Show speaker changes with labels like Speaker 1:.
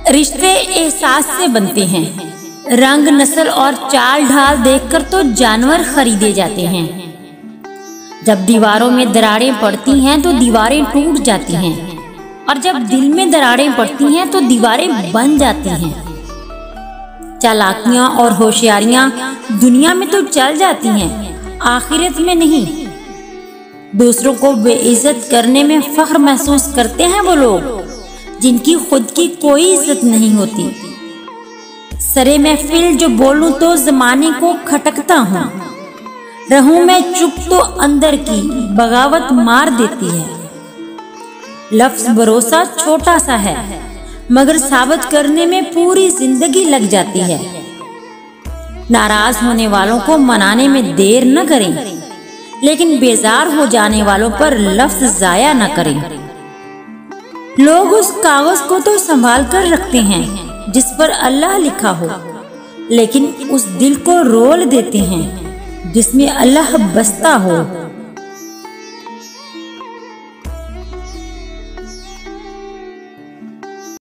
Speaker 1: रिश्ते एहसास से बनते हैं। रंग, नस्ल और चाल ढाल देखकर तो जानवर खरीदे जाते हैं। जब दीवारों में दरारें पड़ती हैं तो दीवारें टूट जाती हैं, और जब दिल में दरारें पड़ती हैं तो दीवारें बन जाती हैं। चालाकियां और होशियारियां दुनिया में तो चल जाती हैं, आखिरत में नहीं। दूसरों को बेइज्जत करने में फख्र महसूस करते हैं वो लोग जिनकी खुद की कोई इज्जत नहीं होती। सरे महफिल जो बोलूं तो जमाने को खटकता हूँ, रहूं मैं चुप तो अंदर की बगावत मार देती है। लफ्ज भरोसा छोटा सा है, मगर साबित करने में पूरी जिंदगी लग जाती है। नाराज होने वालों को मनाने में देर न करें, लेकिन बेजार हो जाने वालों पर लफ्ज जाया न करें। लोग उस कागज को तो संभाल कर रखते हैं जिस पर अल्लाह लिखा हो, लेकिन उस दिल को रोल देते हैं जिसमें अल्लाह बसता हो।